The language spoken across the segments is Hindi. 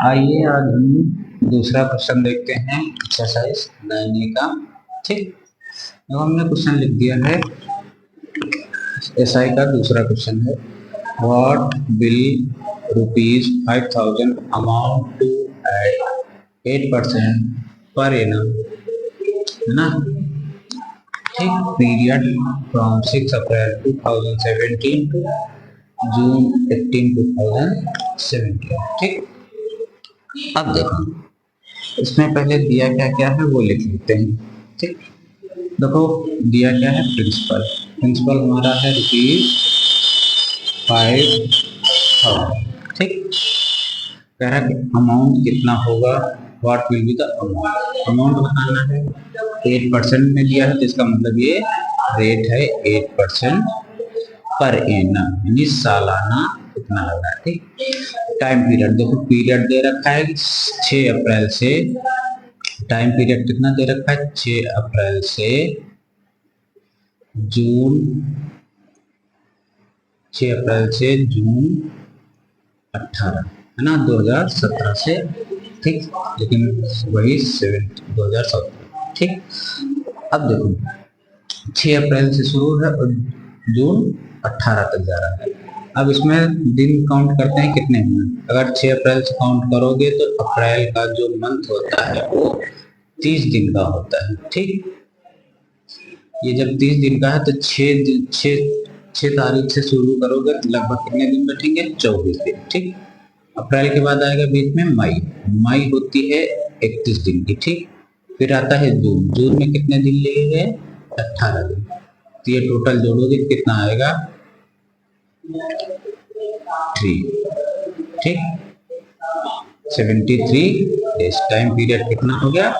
आइए आज हम दूसरा क्वेश्चन देखते हैं एक्सरसाइज 9A का। ठीक, अब हमने क्वेश्चन लिख दिया है, एसआई का दूसरा क्वेश्चन है, what will ₹5,000 amount to at 8% per annum, है ना। ठीक, period from 6 April 2017 to June 18 2017। ठीक, अब देखो इसमें पहले दिया क्या क्या है वो लिख लेते हैं। ठीक, देखो दिया क्या है, प्रिंसिपल। प्रिंसिपल हमारा है ₹5,000। ठीक, कह रहा है कि अमाउंट कितना होगा, what will be the amount. Amount बताना है, 8% में दिया है तो इसका मतलब ये रेट है 8% पर एनम, यानी सालाना कितना लग रहा है। ठीक, टाइम पीरियड देखो, पीरियड दे रखा है 6 अप्रैल से, टाइम पीरियड कितना दे रखा है, 6 अप्रैल से जून, 6 अप्रैल से जून 18, है ना, 2017 से। ठीक, लेकिन वही 2017। ठीक, अब देखो 6 अप्रैल से शुरू है और जून 18 तक जा रहा है। अब इसमें दिन काउंट करते हैं कितने हैं। अगर 6 अप्रैल से काउंट करोगे तो अप्रैल का जो मंथ होता है वो 30 दिन का होता है। ठीक, ये जब 30 दिन का है तो 6 तारीख से शुरू करोगे तो लगभग कितने दिन बैठेंगे, 24 दिन। ठीक, अप्रैल के बाद आएगा बीच में मई, मई होती है 31 दिन की। ठीक, फिर आता है जून, जून में कितने दिन लिए गए, 18 दिन। तो ये टोटल जोड़ोगे कितना आएगा, 3। ठीक, 73 डेज, टाइम पीरियड कितना हो गया,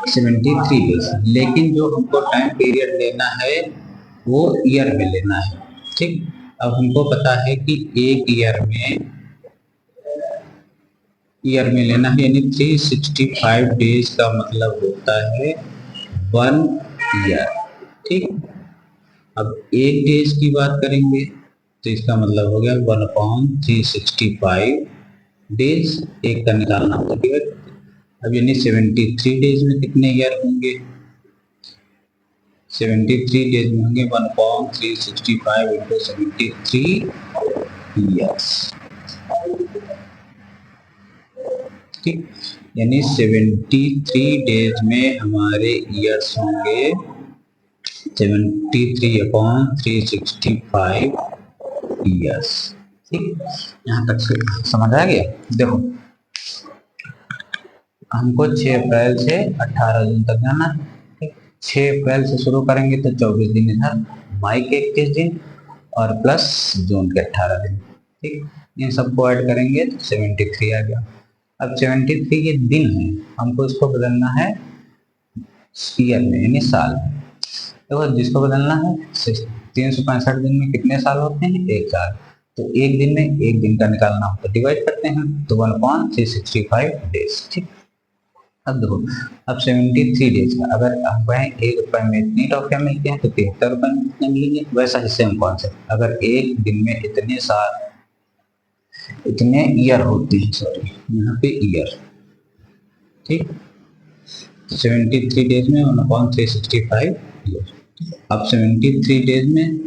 73 डेज। लेकिन जो हमको टाइम पीरियड लेना है वो ईयर में लेना है। ठीक, अब हमको पता है कि एक ईयर में लेना है, यानी 365 डेज का मतलब होता है 1 ईयर। ठीक, अब एक डेज की बात करेंगे तो इसका मतलब हो गया 1/365 डेज, एक का निकालना होता है। अब यानी 73 डेज में कितने ईयर होंगे, 73 डेज में होंगे 1/365 इंटू 73 ईयर्स। ठीक, यानी 73 डेज में हमारे ईयर्स होंगे 73/365 ईयर्स। ठीक, यहाँ तक से समझ आ गया। देखो हमको 6 अप्रैल से 18 जून तक जाना है। ठीक, 6 अप्रैल से शुरू करेंगे तो 24 दिन इधर, मई के 21 दिन और प्लस जून के 18 दिन। ठीक, इन सबको ऐड करेंगे तो 73 आ गया। अब 73 के दिन है, हमको इसको बदलना है ईयर में, यानी साल में। देखो जिसको बदलना है, 365 दिन में कितने साल होते हैं, एक साल। तो एक दिन में एक दिन का निकालना हो तो डिवाइड करते हैं, तो 1/365 डेज। ठीक, अब देखो, अब 73 डेज का अगर हम कहें ₹1 में इतनी टॉफियां मिलती हैं तो ₹73 में कितने मिलेंगे। वैसा ही सेम कॉन्सेप्ट, अगर एक दिन में इतने साल, इतने ईयर होते हैं, सॉरी यहाँ पे ईयर। ठीक, 73 डेज में 1/365 ईयर। अब 73 डेज में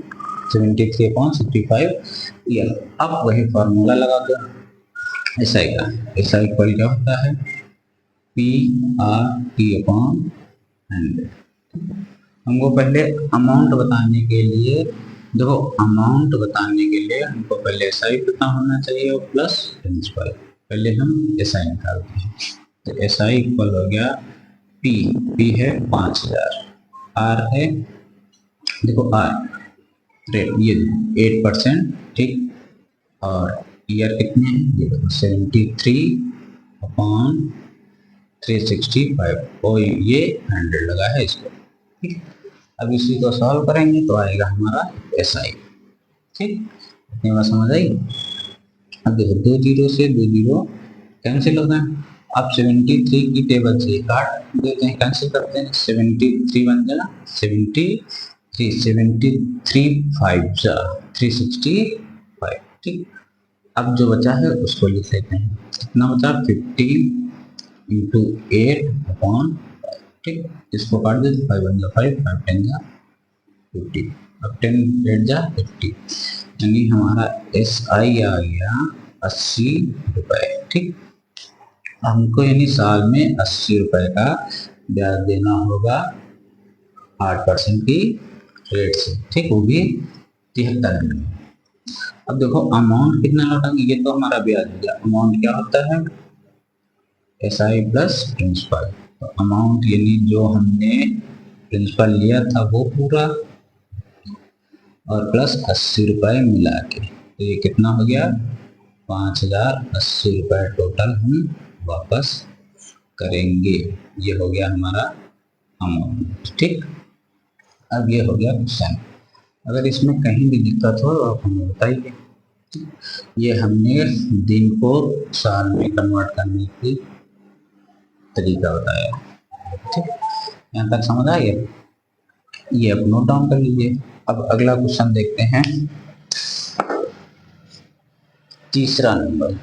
73/65 ईयर। अब वही फॉर्मूला लगा दो एसआई का। एसआई इक्वल क्या होता है, PRT/100। हमको पहले अमाउंट बताने के लिए, देखो अमाउंट बताने के लिए हमको पहले एसआई पता होना चाहिए और प्लस प्रिंसिपल। पहले हम एसआई निकालते हैं, तो एसआई इक्वल हो गया पी है 5000, आर है, देखो आर रेट ये 8%। ठीक, और ईयर कितने हैं, ये देखो 73/365 और ये 100 लगा है इसको। ठीक, अब इसी को सॉल्व करेंगे तो आएगा हमारा एसआई। ठीक, इतनी बात समझ आई। अब देखो 2 जीरो से 2 जीरो कैंसिल होता है। अब 73 की टेबल से काट देते हैं, कैंसिल करते हैं, 73 बन जाएगा 73, 73 5 365। ठीक, अब जो बचा है उसको लिख लेते हैं। कितना बचा? 15 इंटू 8 अपॉन, ठीक, इसको काट देते, 5 1 जा 5, 5 10 जा 50, अब 10 8 जा 50, यानी हमारा SI आ गया 80 रुपए। ठीक, हमको यानी साल में 80 रुपए का ब्याज देना होगा 8% की रेट से। ठीक, वो भी 73 दिन। अब देखो अमाउंट कितना लौटाएंगे, ये तो हमारा ब्याज हो गया। अमाउंट क्या होता है? SI plus principal. तो अमाउंट यानी जो हमने प्रिंसिपल लिया था वो पूरा, और प्लस 80 रुपए मिला के, तो ये कितना हो गया? 5080 रुपए टोटल हम वापस करेंगे। ये हो गया हमारा अमाउंट। ठीक, अब ये हो गया क्वेश्चन। अगर इसमें कहीं भी दिक्कत हो तो आप हमें बताइए। ये हमने दिन को साल में कन्वर्ट करने की तरीका बताया। ठीक, यहाँ तक समझ आ गया? ये आप नोट डाउन कर लीजिए। अब अगला क्वेश्चन देखते हैं, तीसरा नंबर,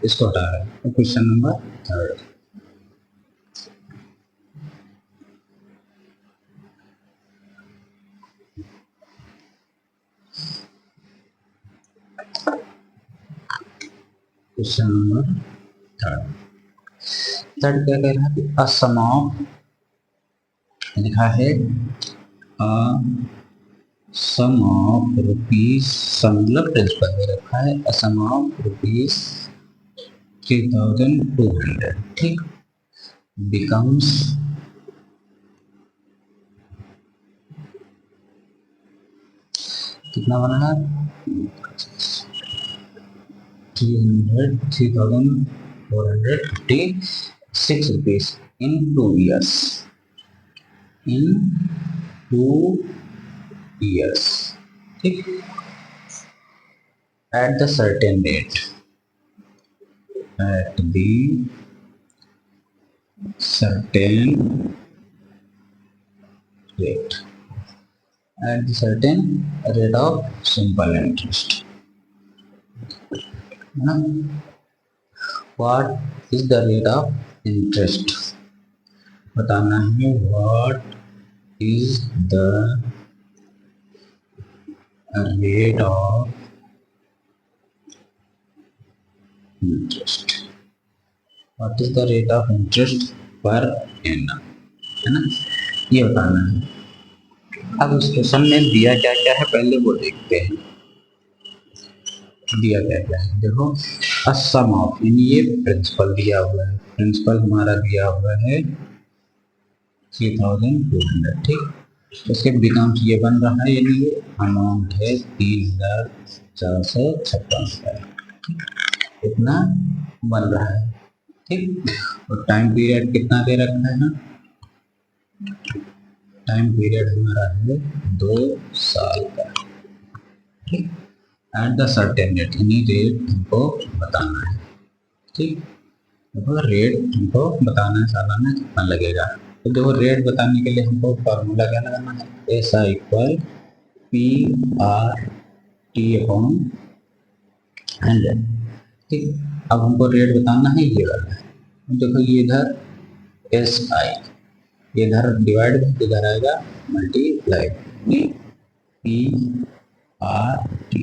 इसको हटा रहे हैं, क्वेश्चन नंबर 3। क्वेश्चन नंबर 3 क्या कह रहा है? अ सम ऑफ, लिखा है सम ऑफ रुपीज, मतलब प्रिंसिपल दे रखा है अ सम ऑफ रुपीज 3200। ठीक, बिकम्स कितना बना है? 3456 rupees in 2 years, in 2 years। ठीक, at the certain rate, at the certain rate, at the certain rate of simple interest। What is the rate of interest? बताना है what is the rate of interest, what is the rate of interest per annum, है ना, ये बताना है। अब इस क्वेश्चन में दिया क्या क्या है पहले वो देखते हैं। दिया क्या क्या है, देखो सम ऑफ, यानी ये प्रिंसिपल दिया हुआ है, प्रिंसिपल हमारा दिया हुआ है 3200। ठीक, उसके बिकम्स ये बन रहा है, यानी ये अमाउंट है 3456 रुपए, इतना बन रहा है। ठीक, और टाइम पीरियड कितना दे रखा है? टाइम पीरियड हमारा है 2 साल का। ठीक, एट द सर्टेन रेट, यानी रेट हमको बताना है। ठीक, देखो रेट हमको बताना है सालाना कितना लगेगा। तो देखो रेट बताने के लिए हमको फॉर्मूला क्या लगाना है? SI equal PRT upon 100। ठीक, अब हमको रेट बताना है ये वाला है। देखो ये इधर SI, ये इधर डिवाइड, इधर आएगा मल्टीप्लाई, PRT।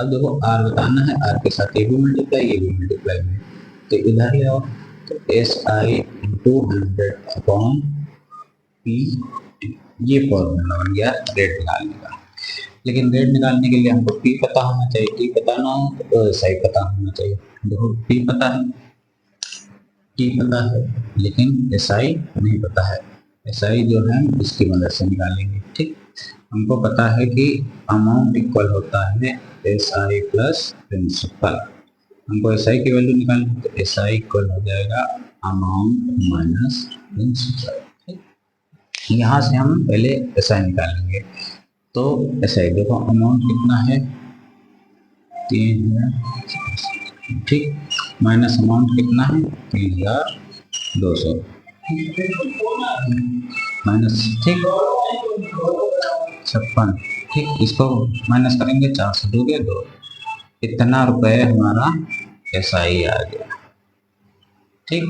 अब देखो R बताना है, R के साथ ये भी मल्टीप्लाई, ये भी मल्टीप्लाई में, तो इधर ले आओ, तो SI इंटू 100 अपॉन PT, ये फॉर्मूला बन गया रेट निकालने का। लेकिन रेट निकालने के लिए हमको P पता होना चाहिए, T पता ना हो तो SI पता होना चाहिए। देखो P पता है, T पता है, लेकिन SI नहीं पता है। SI जो है इसकी मदद से निकालेंगे। ठीक, हमको पता है कि अमाउंट इक्वल होता है SI प्लस प्रिंसिपल। हमको SI की वैल्यू निकालनी है, तो SI इक्वल हो जाएगा अमाउंट माइनस प्रिंसिपल। यहाँ से हम पहले SI निकालेंगे, तो SI देखो अमाउंट कितना है 3000। ठीक, माइनस अमाउंट कितना है 3200 माइनस, ठीक 56। ठीक, इसको माइनस करेंगे, 4 से 2 गए 2, इतना रुपए हमारा SI आ गया। ठीक,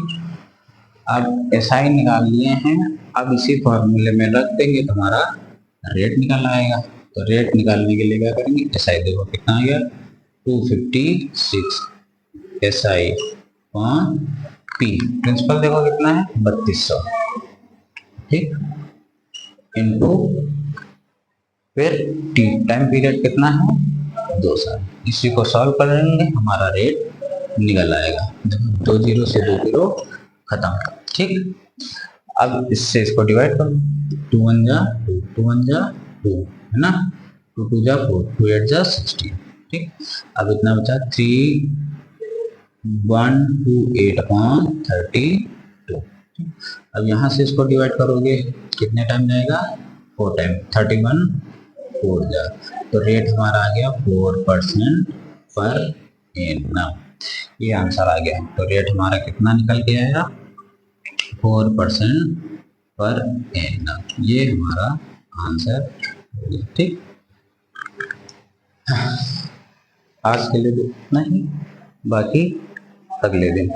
अब SI निकाल लिए हैं, अब इसी फॉर्मूले में रख देंगे तो हमारा रेट निकल आएगा। तो रेट निकालने के लिए क्या करेंगे, SI देखो कितना आ गया 256 SI ऑन P, प्रिंसिपल देखो कितना है 3200, ठीक, इनटू फिर टी टाइम पीरियड कितना है 2 साल। इसी को सॉल्व करेंगे हमारा रेट निकल आएगा। देखो 2 जीरो से 2 जीरो खत्म। ठीक, अब इससे इसको डिवाइड करो, 2 1 जा 2, 2 1 जा 2 है ना, 2 2 जा 4, 2 8 जा 16। ठीक, अब इतना बचा 3128/32। अब यहाँ से इसको डिवाइड करोगे कितने टाइम जाएगा 4 टाइम, 31 4 जा, तो रेट हमारा आ गया 4% पर एनम। ये आंसर आ गया। तो रेट हमारा कितना निकल के आया 4% पर एनम, ये हमारा आंसर। ठीक, आज के लिए इतना ही, बाकी अगले दिन।